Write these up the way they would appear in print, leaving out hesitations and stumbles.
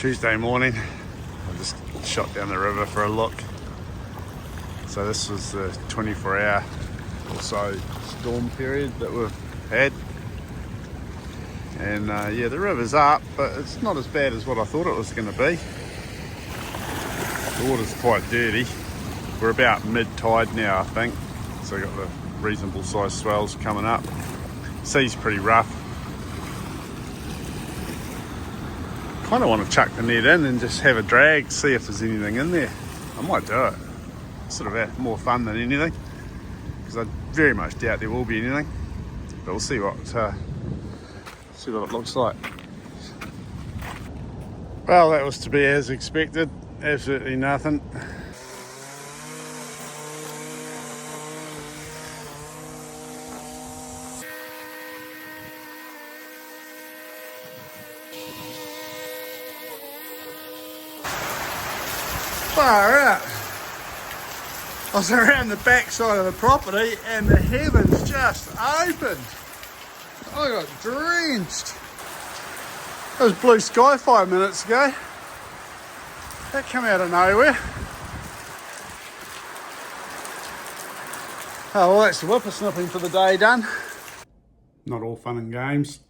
Tuesday morning. I just shot down the river for a look. So this was the 24-hour or so storm period that we've had. And yeah, the river's up, but it's not as bad as what I thought it was going to be. The water's quite dirty. We're about mid-tide now, I think. So we've got the reasonable sized swells coming up. Sea's pretty rough. Kind of want to chuck the net in and just have a drag, see if there's anything in there. I might do it. Sort of more fun than anything, because I very much doubt there will be anything. But we'll see what it looks like. Well, that was to be as expected. Absolutely nothing. Far out. I was around the back side of the property and the heavens just opened. I got drenched. It was blue sky 5 minutes ago. That came out of nowhere. Oh, well, that's the whippersnipping for the day done. Not all fun and games.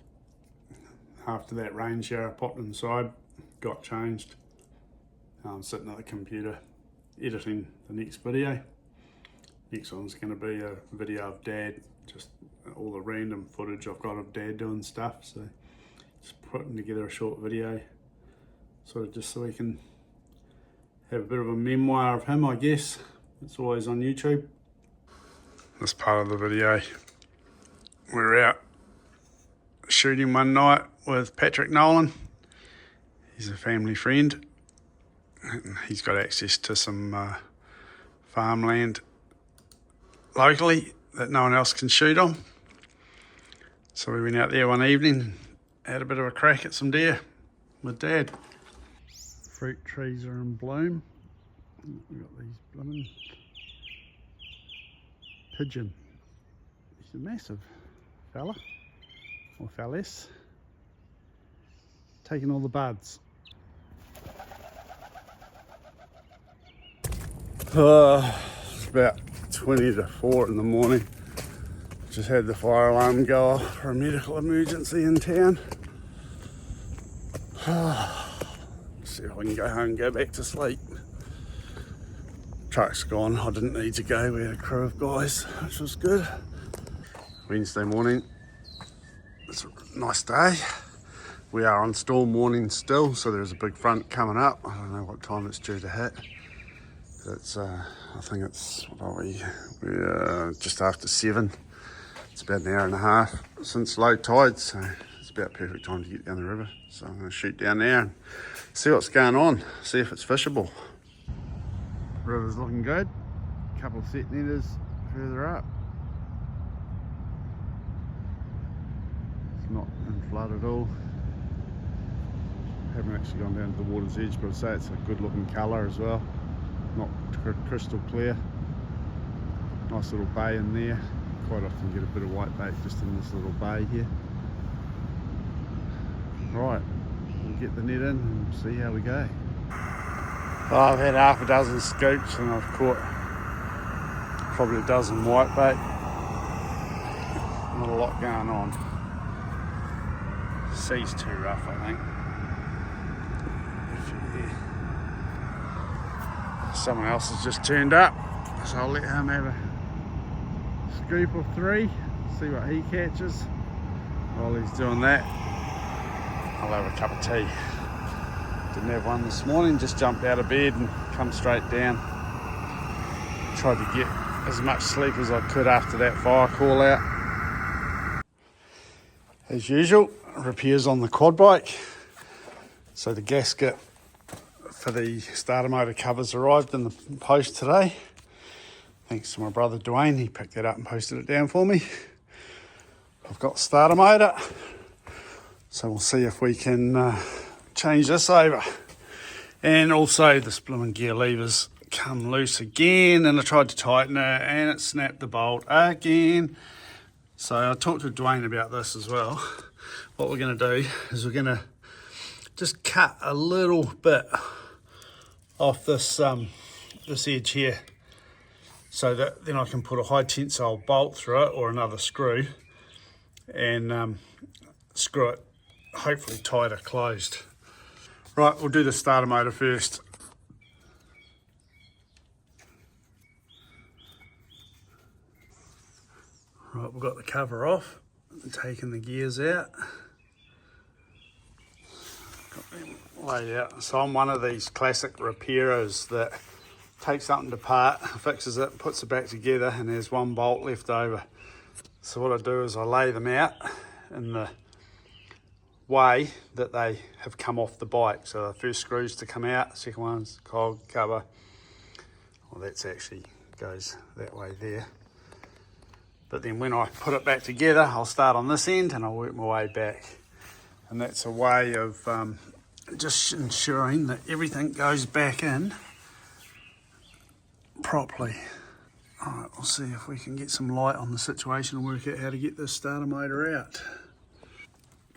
After that rain shower I popped inside, got changed. I'm sitting at the computer editing the next video. Next one's going to be a video of Dad, just all the random footage I've got of Dad doing stuff. So just putting together a short video, sort of just so we can have a bit of a memoir of him, I guess. It's always on YouTube. This part of the video, we're out shooting one night with Patrick Nolan. He's a family friend. He's got access to some farmland locally that no one else can shoot on. So we went out there one evening and had a bit of a crack at some deer with Dad. Fruit trees are in bloom. We've got these blooming pigeon. He's a massive fella, or fellas, taking all the buds. It's about 20 to 4 in the morning. Just had the fire alarm go off for a medical emergency in town. See if I can go home and go back to sleep. Truck's gone. I didn't need to go. We had a crew of guys, which was good. Wednesday morning. It's a nice day. We are on storm warning still, so there's a big front coming up. I don't know what time it's due to hit. It's I think it's, what are we? We're just after 7. It's about an hour and a half since low tide, so it's about perfect time to get down the river. So I'm going to shoot down there and see what's going on, see if it's fishable. River's looking good. A couple of centimetres further up. It's not in flood at all. Haven't actually gone down to the water's edge, but I'd say it's a good looking colour as well. Not crystal clear. Nice little bay in there. Quite often get a bit of whitebait just in this little bay here. Right, we'll get the net in and see how we go. Oh, I've had half a dozen scoops and I've caught probably a dozen whitebait. Not a lot going on. Sea's too rough, I think. Someone else has just turned up, so I'll let him have a scoop of 3, see what he catches. While he's doing that, I'll have a cup of tea. Didn't have one this morning, just jumped out of bed and come straight down. Tried to get as much sleep as I could after that fire call out. As usual, repairs on the quad bike. So the gasket for the starter motor covers arrived in the post today. Thanks to my brother Dwayne, he picked it up and posted it down for me. I've got starter motor, so we'll see if we can change this over. And also the blooming gear levers come loose again, and I tried to tighten it and it snapped the bolt again. So I talked to Dwayne about this as well. What we're going to do is we're going to just cut a little bit off this this edge here, so that then I can put a high tensile bolt through it or another screw and screw it hopefully tighter closed. Right, we'll do the starter motor first. Right, we've got the cover off and taking the gears out. Got them laid out. So I'm one of these classic repairers that takes something apart, fixes it, puts it back together, and there's one bolt left over. So what I do is I lay them out in the way that they have come off the bike. So the first screws to come out, the second one's cog, cover. Well, that's actually goes that way there. But then when I put it back together, I'll start on this end and I'll work my way back. And that's a way of just ensuring that everything goes back in properly. All right, we'll see if we can get some light on the situation and work out how to get this starter motor out.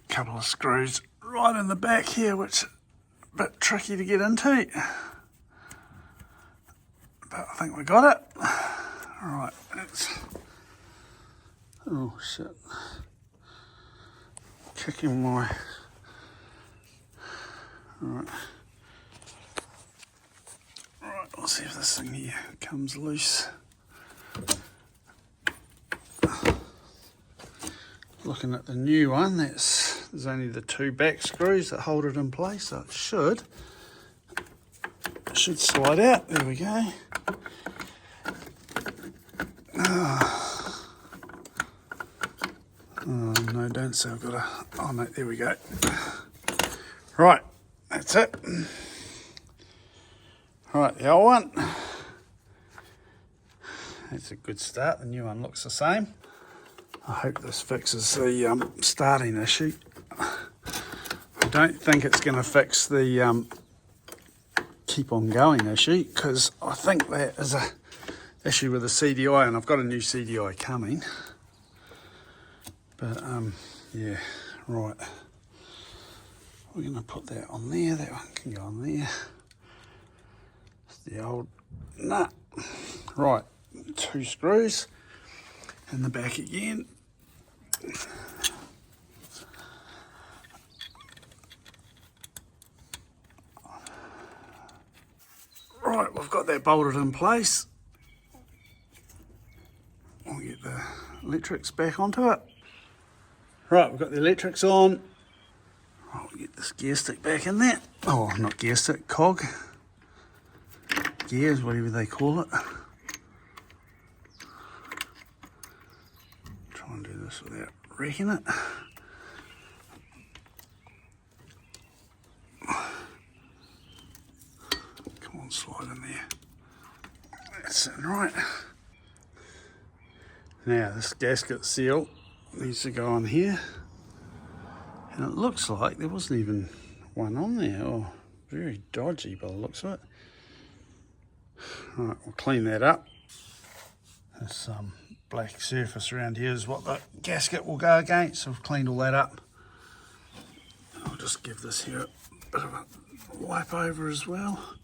A couple of screws right in the back here, which is a bit tricky to get into. But I think we got it. All right, that's... Oh shit. Kicking my... Alright. Alright, we'll see if this thing here comes loose. Looking at the new one, there's only the two back screws that hold it in place, so it should slide out. There we go. Oh no, don't say I've got a... Oh no, there we go. Right, that's it. Right, the old one. That's a good start. The new one looks the same. I hope this fixes the starting issue. I don't think it's going to fix the keep on going issue, because I think that is a issue with the CDI, and I've got a new CDI coming. But yeah, right. We're going to put that on there. That one can go on there. It's the old nut. Right, 2 screws in the back again. Right, we've got that bolted in place. We'll get the electrics back onto it. Right, we've got the electrics on. I'll get this gear stick back in there. Oh, not gear stick, cog. Gears, whatever they call it. Try and do this without wrecking it. Come on, slide in there. That's sitting right. Now, this gasket seal needs to go on here, and it looks like there wasn't even one on there. Oh, very dodgy by the looks of it. Right, we'll clean that up. This black surface around here is what the gasket will go against, so we've cleaned all that up. I'll just give this here a bit of a wipe over as well.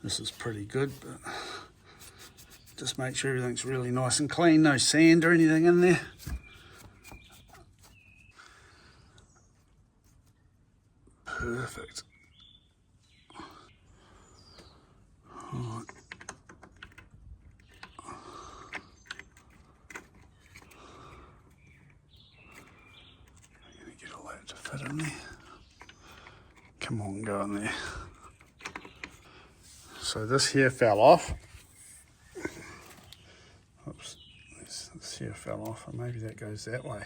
This is pretty good, but just make sure everything's really nice and clean, no sand or anything in there. Perfect. Right. I'm going to get all that to fit in there. Come on, go in there. So this here fell off. Oops, this here fell off, and maybe that goes that way.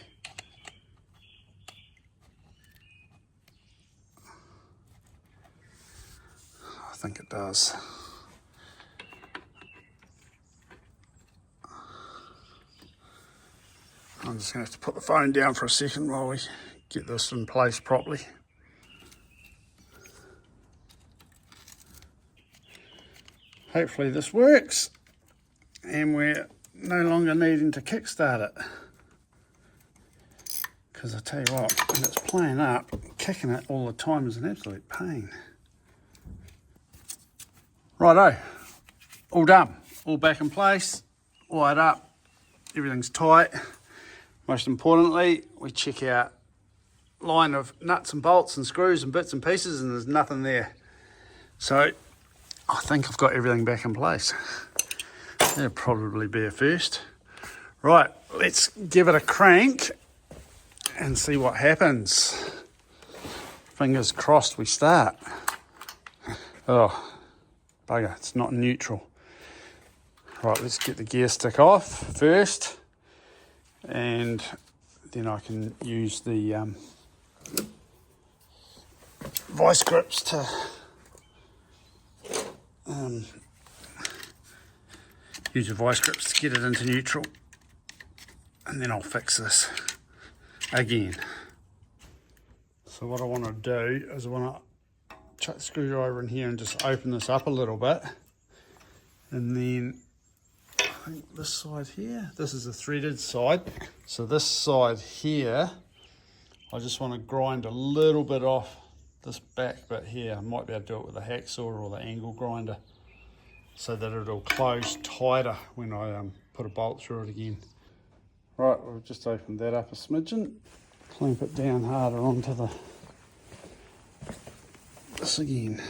I think it does. I'm just going to have to put the phone down for a second while we get this in place properly. Hopefully this works and we're no longer needing to kickstart it. Because I tell you what, when it's playing up, kicking it all the time is an absolute pain. Righto, all done, all back in place, wired up, everything's tight. Most importantly, we check our line of nuts and bolts and screws and bits and pieces, and there's nothing there. So I think I've got everything back in place. That'll probably be a first. Right, let's give it a crank and see what happens. Fingers crossed we start. Oh, bugger, it's not neutral. Right, let's get the gear stick off first, and then I can use the vice grips to get it into neutral, and then I'll fix this again. So what I want to do is I want to chuck the screwdriver in here and just open this up a little bit, and then I think this side here, this is the threaded side, so this side here I just want to grind a little bit off this back bit here. I might be able to do it with a hacksaw or the angle grinder so that it'll close tighter when I put a bolt through it again. Right, we've just opened that up a smidgen, clamp it down harder onto this again.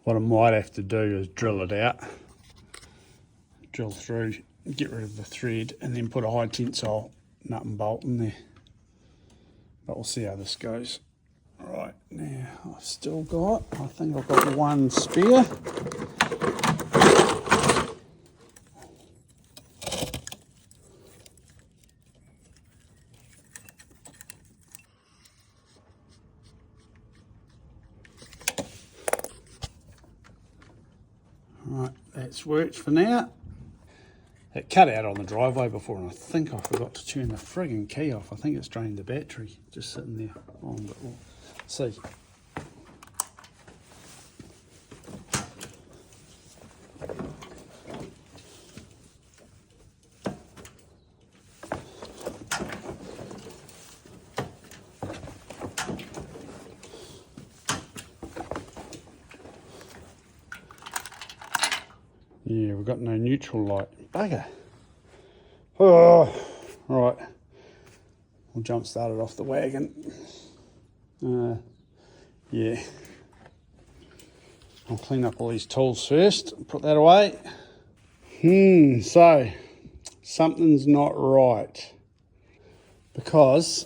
What I might have to do is drill it out, drill through, get rid of the thread, and then put a high tensile nut and bolt in there. But we'll see how this goes. Right, now I've still got, I think I've got one spare. Right, that's worked for now. It cut out on the driveway before, and I think I forgot to turn the frigging key off. I think it's drained the battery, just sitting there on, but we'll see. Yeah, we've got no neutral light. Bugger. Oh, right. We'll jump start it off the wagon. Yeah. I'll clean up all these tools first, put that away. So something's not right because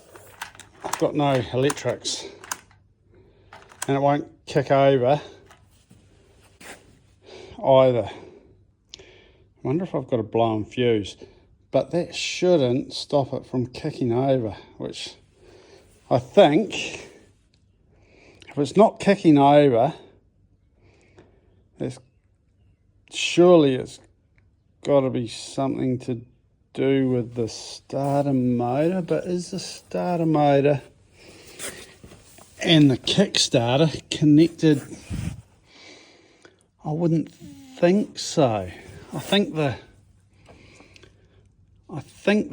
I've got no electrics and it won't kick over either. I wonder if I've got a blown fuse, but that shouldn't stop it from kicking over, which I think, if it's not kicking over, surely it's got to be something to do with the starter motor. But is the starter motor and the Kickstarter connected? I wouldn't think so. I think the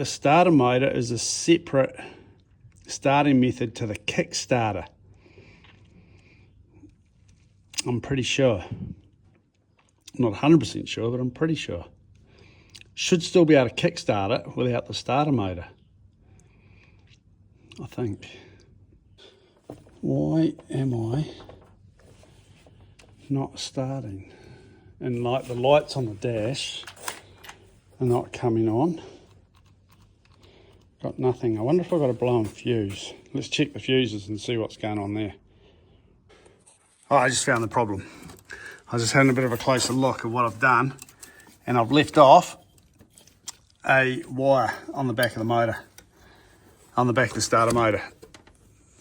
starter motor is a separate starting method to the Kickstarter. I'm pretty sure. I'm not 100% sure, but I'm pretty sure. Should still be able to kickstart it without the starter motor, I think. Why am I not starting? And like the lights on the dash are not coming on. Got nothing. I wonder if I've got a blown fuse. Let's check the fuses and see what's going on there. Oh, I just found the problem. I was just having a bit of a closer look at what I've done, and I've left off a wire on the back of the motor, on the back of the starter motor.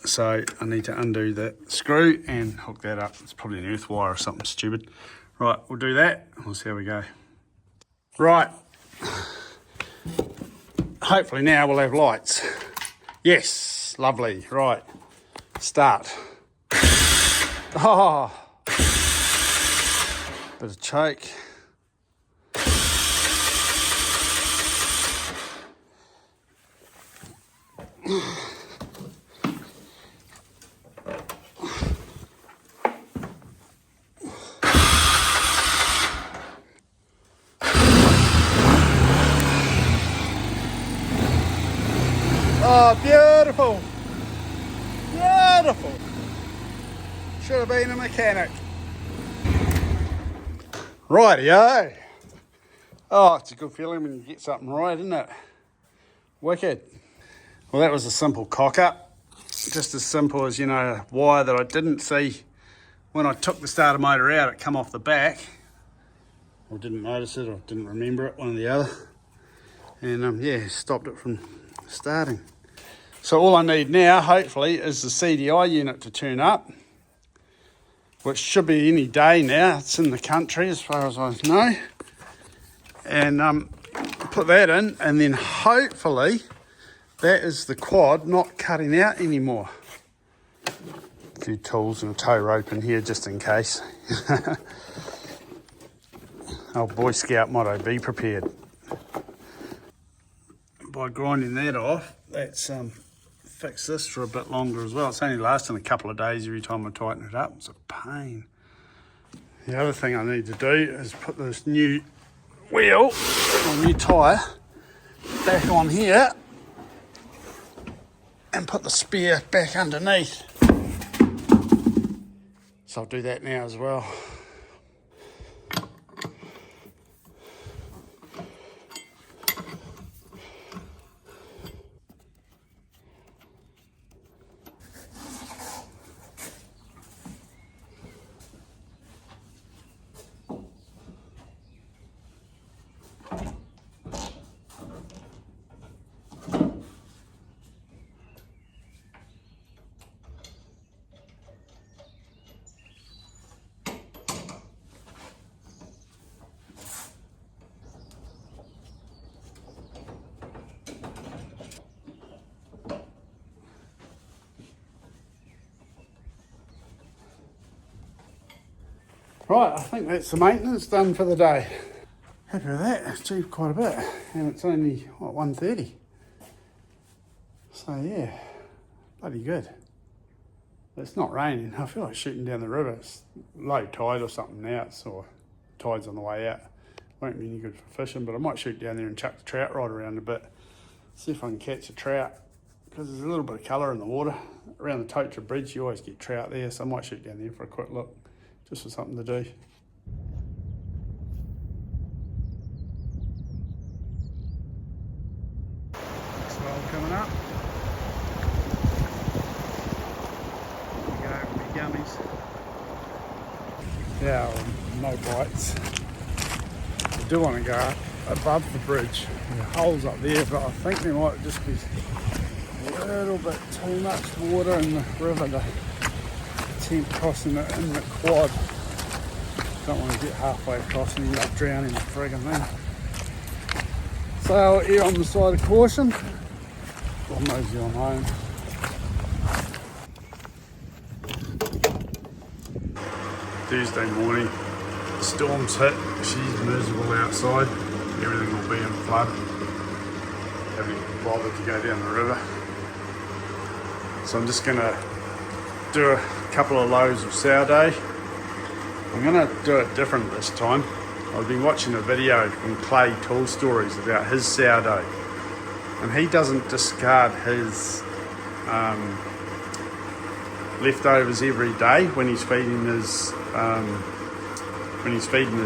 So I need to undo that screw and hook that up. It's probably an earth wire or something stupid. Right, we'll do that and we'll see how we go. Right, hopefully now we'll have lights. Yes, lovely. Right, start. Oh, bit of choke. Oh, beautiful. Beautiful. Should have been a mechanic. Rightio. Oh, it's a good feeling when you get something right, isn't it? Wicked. Well, that was a simple cock up. Just as simple as, you know, a wire that I didn't see when I took the starter motor out. It come off the back. I didn't notice it, or didn't remember it, one or the other. And yeah, stopped it from starting. So all I need now, hopefully, is the CDI unit to turn up, which should be any day now. It's in the country as far as I know. And put that in, and then hopefully that is the quad not cutting out anymore. A few tools and a tow rope in here just in case. Old Boy Scout motto, be prepared. By grinding that off, that's fixed this for a bit longer as well. It's only lasting a couple of days every time I tighten it up. It's a pain. The other thing I need to do is put this new wheel, or new tyre, back on here and put the spare back underneath. So I'll do that now as well. Right, I think that's the maintenance done for the day. Happy with that, it's achieved quite a bit. And it's only, what, 1:30. So yeah, bloody good. It's not raining. I feel like shooting down the river. It's low tide or something now, or tide's on the way out. Won't be any good for fishing, but I might shoot down there and chuck the trout rod around a bit. See if I can catch a trout, because there's a little bit of colour in the water. Around the Totra Bridge, you always get trout there, so I might shoot down there for a quick look. Just for something to do. Swell coming up. Go over the gummies. Yeah, no bites. I do want to go up above the bridge. There are holes up there, but I think there might just be a little bit too much water in the river to attempt crossing it in the quad. Don't want to get halfway across and end up drowning the friggin' thing. So I'll err on the side of caution. I'm mosey on home. Tuesday morning, the storm's hit. She's miserable outside. Everything will be in flood. Haven't bothered to go down the river. So I'm just gonna do a couple of loads of sourdough. I'm gonna do it different this time. I've been watching a video from Clay Tool Stories about his sourdough, and he doesn't discard his leftovers every day when he's feeding his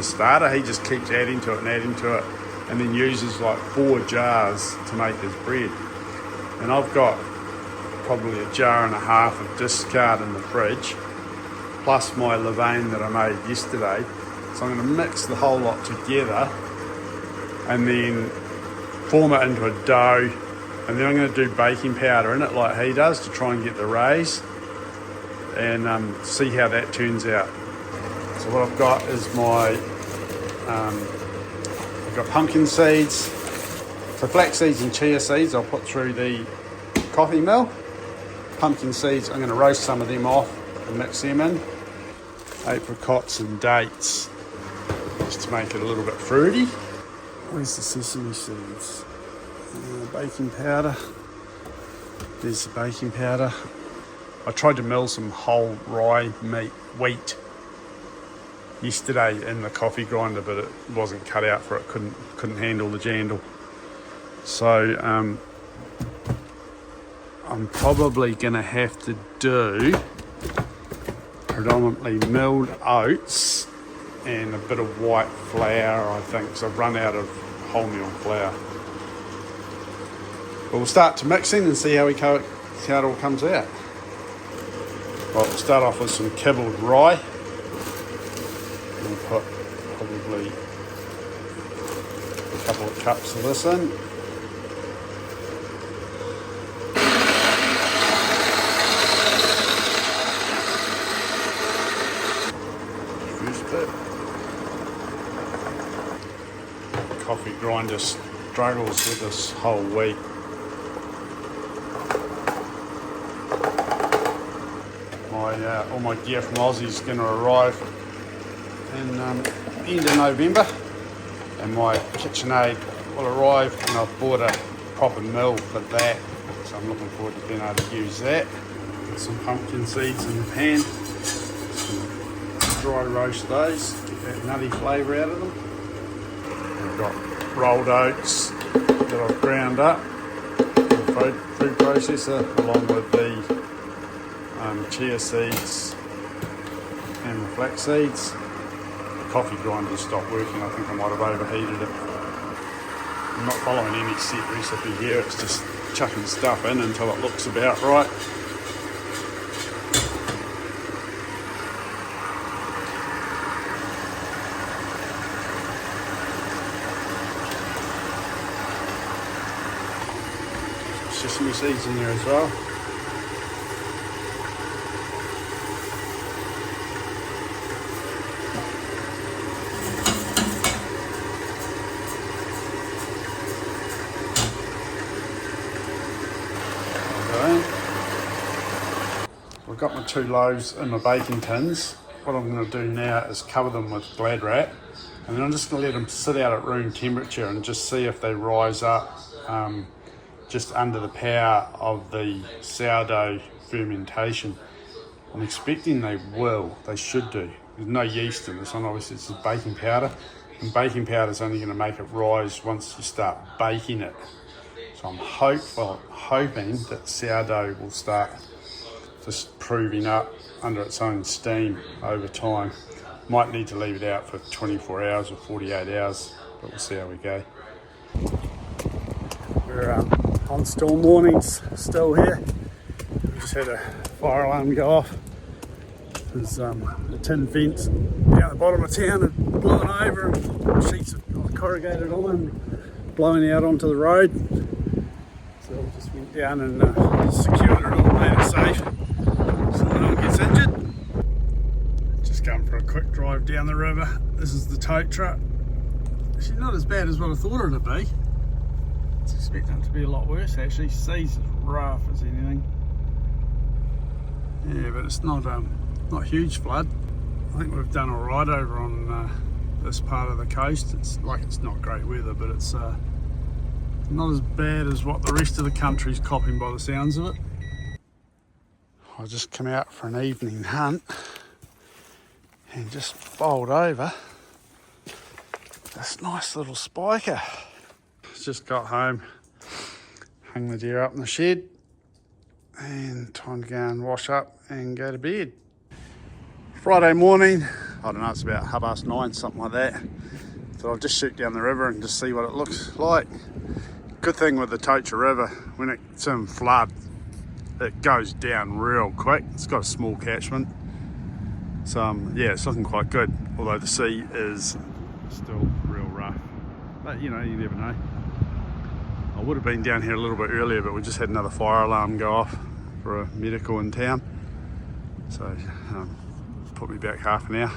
starter. He just keeps adding to it and adding to it, and then uses like 4 jars to make his bread. And I've got probably a jar and a half of discard in the fridge, plus my levain that I made yesterday. So I'm going to mix the whole lot together and then form it into a dough, and then I'm going to do baking powder in it like he does to try and get the raise, and see how that turns out. So what I've got is my I've got pumpkin seeds. So flax seeds and chia seeds I'll put through the coffee mill. Pumpkin seeds, I'm going to roast some of them off and mix them in. Apricots and dates, just to make it a little bit fruity. Where's the sesame seeds? Baking powder. There's the baking powder. I tried to mill some whole rye wheat yesterday in the coffee grinder, but it wasn't cut out for it. Couldn't handle the jandle. So I'm probably gonna have to do predominantly milled oats and a bit of white flour, I think, because I've run out of wholemeal flour. But we'll start to mixing and see how it all comes out. Well, we'll start off with some kibbled rye. We'll put probably a couple of cups of this in. First bit. Coffee grinder struggles with this whole wheat. All my gear from Aussie is going to arrive in end of November, and my KitchenAid will arrive, and I've bought a proper mill for that, so I'm looking forward to being able to use that. Got some pumpkin seeds in the pan, dry roast those, get that nutty flavour out of them. I've got rolled oats that I've ground up in the food processor, along with the chia seeds and the flax seeds. The coffee grinder stopped working. I think I might have overheated it. I'm not following any set recipe here, it's just chucking stuff in until it looks about right. Sesame seeds in there as well. I've got my 2 loaves in my baking tins. What I'm going to do now is cover them with Glad wrap, and then I'm just going to let them sit out at room temperature and just see if they rise up just under the power of the sourdough fermentation. I'm expecting they will. They should do. There's no yeast in this one, obviously it's baking powder, and baking powder is only going to make it rise once you start baking it. So I'm hoping that sourdough will start just proving up under its own steam over time. Might need to leave it out for 24 hours or 48 hours, but we'll see how we go. We're on storm warnings still here. We just had a fire alarm go off. There's the tin vents down the bottom of town had blown over, and sheets of corrugated on and blowing out onto the road. So we just went down and secured it all, made it safe, so no one gets injured. Just going for a quick drive down the river. This is the tow truck. Actually not as bad as what I thought it'd be. I was expecting it to be a lot worse actually. Sea's as rough as anything. Yeah, but it's not huge flood. I think we've done alright over on this part of the coast. It's not great weather, but it's not as bad as what the rest of the country's copping by the sounds of it. I just come out for an evening hunt and just bowled over this nice little spiker. Just got home, hung the deer up in the shed, and time to go and wash up and go to bed. Friday morning, I don't know, it's about 9:30, something like that. So I'll just shoot down the river and just see what it looks like. Good thing with the Tocha River, when it's in flood, it goes down real quick. It's got a small catchment. So yeah, it's looking quite good, although the sea is still real rough. But you know, you never know. I would have been down here a little bit earlier, but we just had another fire alarm go off for a medical in town. So put me back half an hour.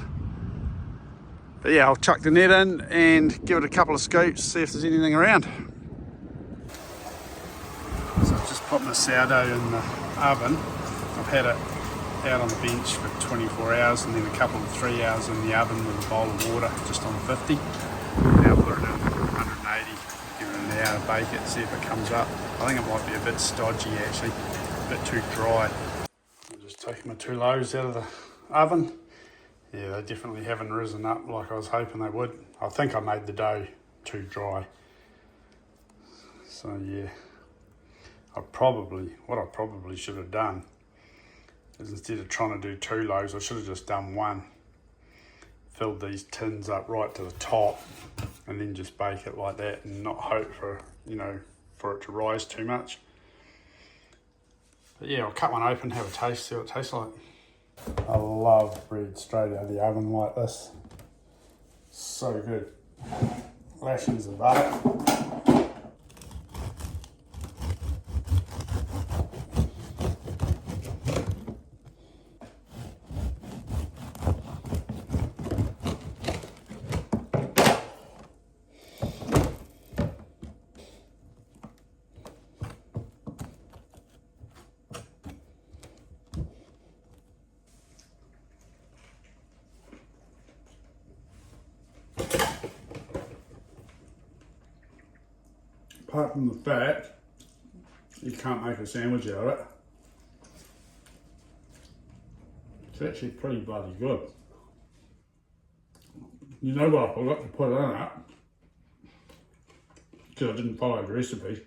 But yeah, I'll chuck the net in and give it a couple of scoops, see if there's anything around. So I've just put my sourdough in the oven. I've had it out on the bench for 24 hours and then a couple of 3 hours in the oven with a bowl of water just on 50. Now put it in 180, give it an down and bake it, see if it comes up. I think it might be a bit stodgy actually, a bit too dry. I'm just taking my 2 loaves out of the oven. Yeah, they definitely haven't risen up like I was hoping they would. I think I made the dough too dry. So yeah, what I probably should have done is instead of trying to do 2 loaves, I should have just done 1. Filled these tins up right to the top and then just bake it like that and not hope for, for it to rise too much. But yeah, I'll cut one open, have a taste, see what it tastes like. I love bread straight out of the oven like this. So good. Lashings of butter. Apart from the fact, you can't make a sandwich out of it. It's actually pretty bloody good. You know what I forgot to put in it? Because I didn't follow the recipe.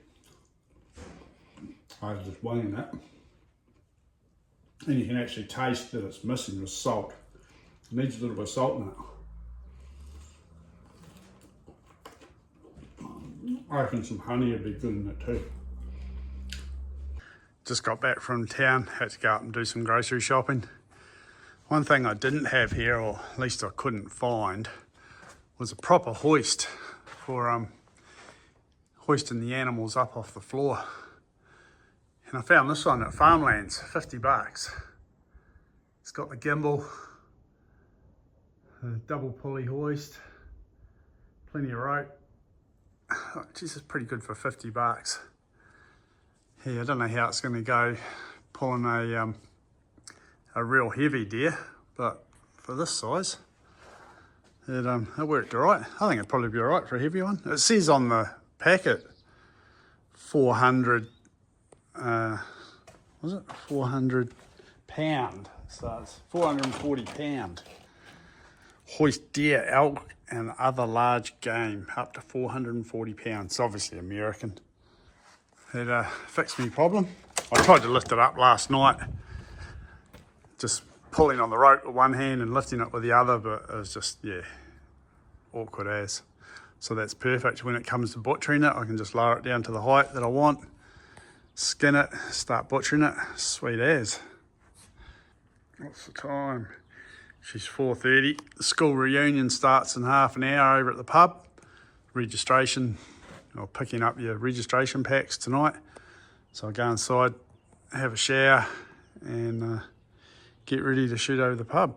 I was just winging it. And you can actually taste that it's missing the salt. It needs a little bit of salt in it. I reckon some honey would be good in it too. Just got back from town, had to go up and do some grocery shopping. One thing I didn't have here, or at least I couldn't find, was a proper hoist for hoisting the animals up off the floor. And I found this one at Farmlands, 50 bucks. It's got the gimbal, a double pulley hoist, plenty of rope. Oh, geez, it's pretty good for 50 bucks. Yeah, I don't know how it's going to go pulling a real heavy deer, but for this size, it worked all right. I think it'd probably be all right for a heavy one. It says on the packet 400, was it 400 pound? So it's 440 pound. Hoist deer, elk and other large game up to 440 pounds. It's obviously American. It fixed me problem. I tried to lift it up last night, just pulling on the rope with one hand and lifting it with the other, but it was just, yeah, awkward as. So that's perfect. When it comes to butchering it, I can just lower it down to the height that I want, skin it, start butchering it, sweet as. What's the time? She's 4:30. The school reunion starts in half an hour over at the pub. Registration, or picking up your registration packs tonight. So I'll go inside, have a shower and get ready to shoot over the pub.